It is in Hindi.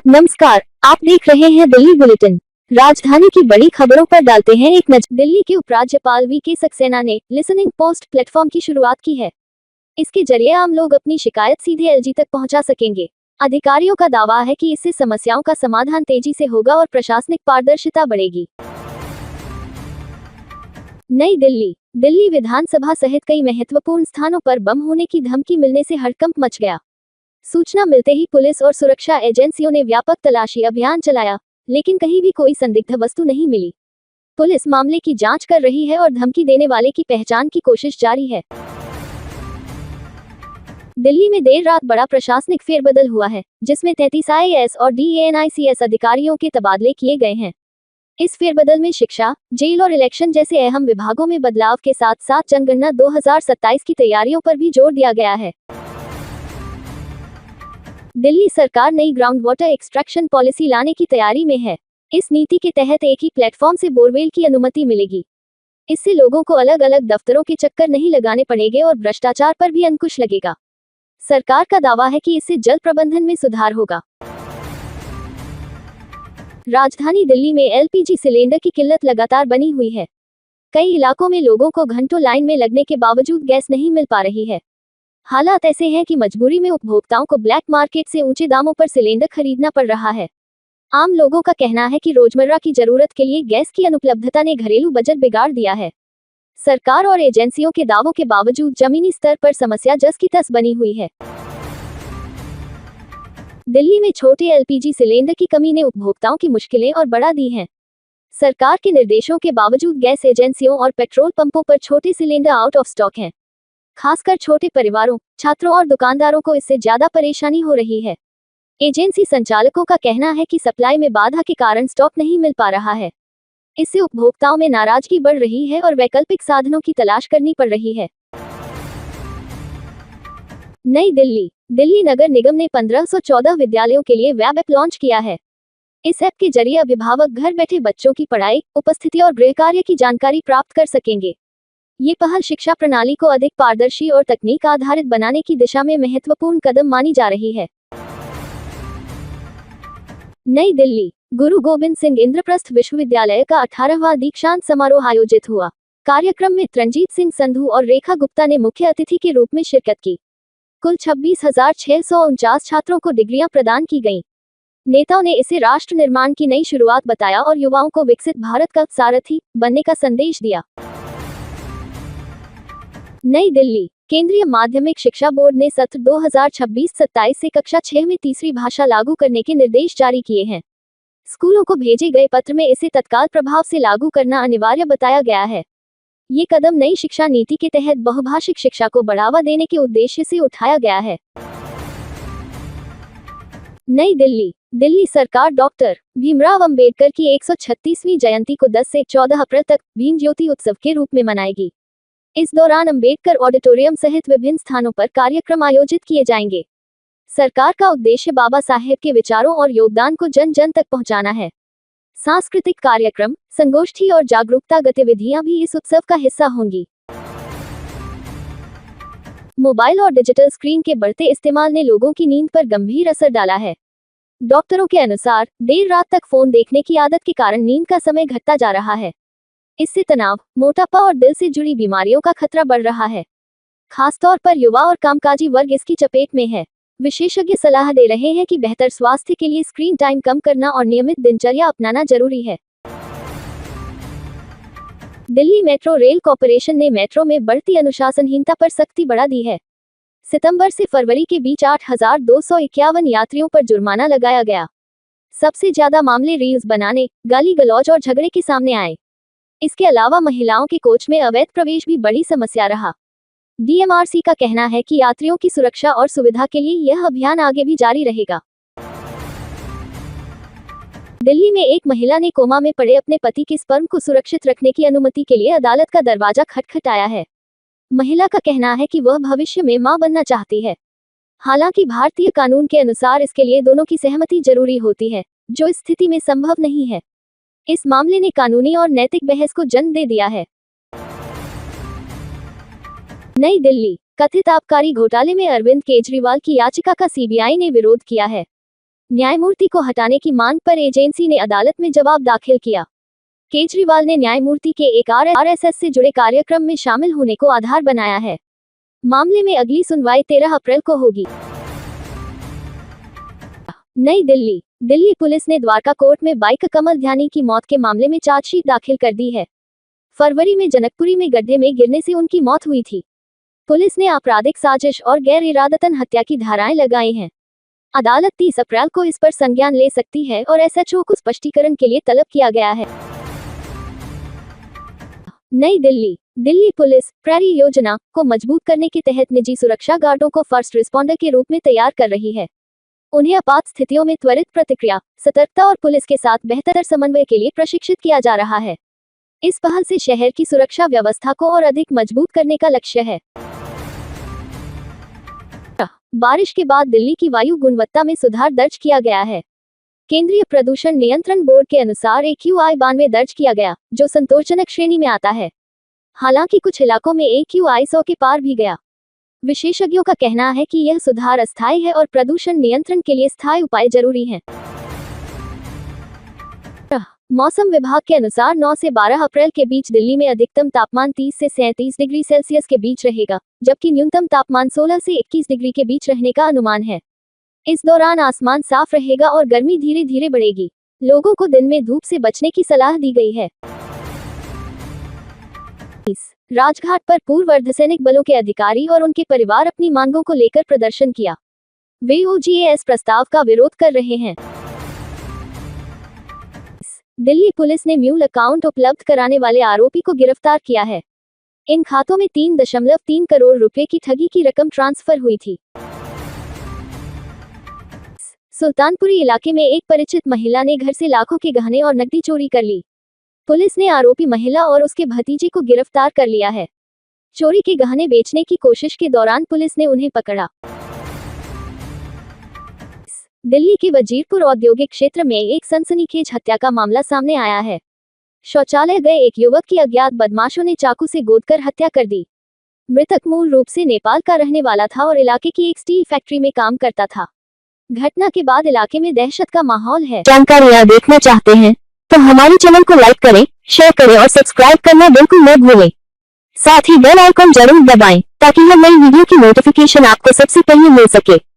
नमस्कार, आप देख रहे हैं दिल्ली बुलेटिन। राजधानी की बड़ी खबरों पर डालते हैं एक नजर। दिल्ली के उपराज्यपाल वी.के. सक्सेना ने लिसनिंग पोस्ट प्लेटफॉर्म की शुरुआत की है। इसके जरिए आम लोग अपनी शिकायत सीधे एलजी तक पहुंचा सकेंगे। अधिकारियों का दावा है कि इससे समस्याओं का समाधान तेजी से होगा और प्रशासनिक पारदर्शिता बढ़ेगी। नई दिल्ली। दिल्ली विधानसभा सहित कई महत्वपूर्ण स्थानों पर बम होने की धमकी मिलने से हड़कंप मच गया। सूचना मिलते ही पुलिस और सुरक्षा एजेंसियों ने व्यापक तलाशी अभियान चलाया, लेकिन कहीं भी कोई संदिग्ध वस्तु नहीं मिली। पुलिस मामले की जांच कर रही है और धमकी देने वाले की पहचान की कोशिश जारी है। दिल्ली में देर रात बड़ा प्रशासनिक फेरबदल हुआ है, जिसमें 33 आईएएस और डीएनआईसीएस अधिकारियों के तबादले किए गए हैं। इस फेरबदल में शिक्षा, जेल और इलेक्शन जैसे अहम विभागों में बदलाव के साथ साथ जनगणना 2027 की तैयारियों पर भी जोर दिया गया है। दिल्ली सरकार नई ग्राउंड वाटर एक्सट्रैक्शन पॉलिसी लाने की तैयारी में है। इस नीति के तहत एक ही प्लेटफॉर्म से बोरवेल की अनुमति मिलेगी। इससे लोगों को अलग अलग दफ्तरों के चक्कर नहीं लगाने पड़ेंगे और भ्रष्टाचार पर भी अंकुश लगेगा। सरकार का दावा है कि इससे जल प्रबंधन में सुधार होगा। राजधानी दिल्ली में एलपीजी सिलेंडर की किल्लत लगातार बनी हुई है। कई इलाकों में लोगों को घंटों लाइन में लगने के बावजूद गैस नहीं मिल पा रही है। हालात ऐसे हैं कि मजबूरी में उपभोक्ताओं को ब्लैक मार्केट से ऊंचे दामों पर सिलेंडर खरीदना पड़ रहा है। आम लोगों का कहना है कि रोजमर्रा की जरूरत के लिए गैस की अनुपलब्धता ने घरेलू बजट बिगाड़ दिया है। सरकार और एजेंसियों के दावों के बावजूद जमीनी स्तर पर समस्या जस की तस बनी हुई है। दिल्ली में छोटे एलपीजी सिलेंडर की कमी ने उपभोक्ताओं की मुश्किलें और बढ़ा दी हैं। सरकार के निर्देशों के बावजूद गैस एजेंसियों और पेट्रोल पंपों पर छोटे सिलेंडर आउट ऑफ स्टॉक हैं। खासकर छोटे परिवारों, छात्रों और दुकानदारों को इससे ज्यादा परेशानी हो रही है। एजेंसी संचालकों का कहना है कि सप्लाई में बाधा के कारण स्टॉक नहीं मिल पा रहा है। इससे उपभोक्ताओं में नाराजगी बढ़ रही है और वैकल्पिक साधनों की तलाश करनी पड़ रही है। नई दिल्ली। दिल्ली नगर निगम ने 1514 विद्यालयों के लिए वेब ऐप लॉन्च किया है। इस ऐप के जरिए अभिभावक घर बैठे बच्चों की पढ़ाई, उपस्थिति और गृह कार्य की जानकारी प्राप्त कर सकेंगे। ये पहल शिक्षा प्रणाली को अधिक पारदर्शी और तकनीक आधारित बनाने की दिशा में महत्वपूर्ण कदम मानी जा रही है। नई दिल्ली। गुरु गोबिंद सिंह इंद्रप्रस्थ विश्वविद्यालय का 18वां दीक्षांत समारोह आयोजित हुआ। कार्यक्रम में रणजीत सिंह संधू और रेखा गुप्ता ने मुख्य अतिथि के रूप में शिरकत की। कुल 26,649 छात्रों को डिग्रियां प्रदान की गईं। नेताओं ने इसे राष्ट्र निर्माण की नई शुरुआत बताया और युवाओं को विकसित भारत का सारथी बनने का संदेश दिया। नई दिल्ली। केंद्रीय माध्यमिक शिक्षा बोर्ड ने सत्र 2026-27 से कक्षा 6 में तीसरी भाषा लागू करने के निर्देश जारी किए हैं। स्कूलों को भेजे गए पत्र में इसे तत्काल प्रभाव से लागू करना अनिवार्य बताया गया है। ये कदम नई शिक्षा नीति के तहत बहुभाषिक शिक्षा को बढ़ावा देने के उद्देश्य से उठाया गया है। नई दिल्ली। दिल्ली सरकार डॉक्टर भीमराव अंबेडकर की 136वीं जयंती को 10 से 14 अप्रैल तक भीम ज्योति उत्सव के रूप में मनाएगी। इस दौरान अंबेडकर ऑडिटोरियम सहित विभिन्न स्थानों पर कार्यक्रम आयोजित किए जाएंगे। सरकार का उद्देश्य बाबा साहेब के विचारों और योगदान को जन जन तक पहुंचाना है। सांस्कृतिक कार्यक्रम, संगोष्ठी और जागरूकता गतिविधियां भी इस उत्सव का हिस्सा होंगी। मोबाइल और डिजिटल स्क्रीन के बढ़ते इस्तेमाल ने लोगों की नींद पर गंभीर असर डाला है। डॉक्टरों के अनुसार देर रात तक फोन देखने की आदत के कारण नींद का समय घटता जा रहा है। इससे तनाव, मोटापा और दिल से जुड़ी बीमारियों का खतरा बढ़ रहा है। खासतौर पर युवा और कामकाजी वर्ग इसकी चपेट में है। विशेषज्ञ सलाह दे रहे हैं कि बेहतर स्वास्थ्य के लिए स्क्रीन टाइम कम करना और नियमित दिनचर्या अपनाना जरूरी है। दिल्ली मेट्रो रेल कॉरपोरेशन ने मेट्रो में बढ़ती अनुशासनहीनता पर सख्ती बढ़ा दी है। सितंबर से फरवरी के बीच 8,251 यात्रियों पर जुर्माना लगाया गया। सबसे ज्यादा मामले रील्स बनाने, गाली गलौज और झगड़े के सामने आए। इसके अलावा महिलाओं के कोच में अवैध प्रवेश भी बड़ी समस्या रहा। डीएमआरसी का कहना है कि यात्रियों की सुरक्षा और सुविधा के लिए यह अभियान आगे भी जारी रहेगा। दिल्ली में एक महिला ने कोमा में पड़े अपने पति के स्पर्म को सुरक्षित रखने की अनुमति के लिए अदालत का दरवाजा खटखटाया है। महिला का कहना है कि वह भविष्य में मां बनना चाहती है। हालांकि भारतीय कानून के अनुसार इसके लिए दोनों की सहमति जरूरी होती है, जो इस स्थिति में संभव नहीं है। इस मामले ने कानूनी और नैतिक बहस को जन्म दे दिया है। नई दिल्ली। कथित आबकारी घोटाले में अरविंद केजरीवाल की याचिका का सीबीआई ने विरोध किया है। न्यायमूर्ति को हटाने की मांग पर एजेंसी ने अदालत में जवाब दाखिल किया। केजरीवाल ने न्यायमूर्ति के एक आरएसएस से जुड़े कार्यक्रम में शामिल होने को आधार बनाया है। मामले में अगली सुनवाई 13 अप्रैल को होगी। नई दिल्ली। दिल्ली पुलिस ने द्वारका कोर्ट में बाइक कमल ध्यानी की मौत के मामले में चार्जशीट दाखिल कर दी है। फरवरी में जनकपुरी में गड्ढे में गिरने से उनकी मौत हुई थी। पुलिस ने आपराधिक साजिश और गैर इरादतन हत्या की धाराएं लगाई हैं। अदालत 30 अप्रैल को इस पर संज्ञान ले सकती है और एसएचओ को स्पष्टीकरण के लिए तलब किया गया है। नई दिल्ली। दिल्ली पुलिस प्रैरी योजना को मजबूत करने के तहत निजी सुरक्षा गार्डों को फर्स्ट रिस्पॉन्डर के रूप में तैयार कर रही है। उन्हें आपात स्थितियों में त्वरित प्रतिक्रिया, सतर्कता और पुलिस के साथ बेहतर समन्वय के लिए प्रशिक्षित किया जा रहा है। इस पहल से शहर की सुरक्षा व्यवस्था को और अधिक मजबूत करने का लक्ष्य है। बारिश के बाद दिल्ली की वायु गुणवत्ता में सुधार दर्ज किया गया है। केंद्रीय प्रदूषण नियंत्रण बोर्ड के अनुसार AQI 92 दर्ज किया गया, जो संतोषजनक श्रेणी में आता है। हालांकि कुछ इलाकों में AQI 100 के पार भी गया। विशेषज्ञों का कहना है कि यह सुधार अस्थायी है और प्रदूषण नियंत्रण के लिए स्थायी उपाय जरूरी हैं। मौसम विभाग के अनुसार 9 से 12 अप्रैल के बीच दिल्ली में अधिकतम तापमान 30 से 37 डिग्री सेल्सियस के बीच रहेगा, जबकि न्यूनतम तापमान 16 से 21 डिग्री के बीच रहने का अनुमान है। इस दौरान आसमान साफ रहेगा और गर्मी धीरे धीरे बढ़ेगी। लोगों को दिन में धूप से बचने की सलाह दी गई है। राजघाट पर पूर्व अर्धसैनिक बलों के अधिकारी और उनके परिवार अपनी मांगों को लेकर प्रदर्शन किया। वे OGAS प्रस्ताव का विरोध कर रहे हैं। दिल्ली पुलिस ने म्यूल अकाउंट उपलब्ध कराने वाले आरोपी को गिरफ्तार किया है। इन खातों में 3.3 करोड़ रुपए की ठगी की रकम ट्रांसफर हुई थी। सुल्तानपुरी इलाके में एक परिचित महिला ने घर से लाखों के गहने और नकदी चोरी कर ली। पुलिस ने आरोपी महिला और उसके भतीजे को गिरफ्तार कर लिया है। चोरी के गहने बेचने की कोशिश के दौरान पुलिस ने उन्हें पकड़ा। दिल्ली के वजीरपुर औद्योगिक क्षेत्र में एक सनसनीखेज हत्या का मामला सामने आया है। शौचालय गए एक युवक की अज्ञात बदमाशों ने चाकू से गोदकर हत्या कर दी। मृतक मूल रूप से नेपाल का रहने वाला था और इलाके की एक स्टील फैक्ट्री में काम करता था। घटना के बाद इलाके में दहशत का माहौल है। जानकारियाँ देखना चाहते हैं तो हमारे चैनल को लाइक करें, शेयर करें और सब्सक्राइब करना बिल्कुल न भूलें। साथ ही बेल आइकन जरूर दबाएं ताकि हर नई वीडियो की नोटिफिकेशन आपको सबसे पहले मिल सके।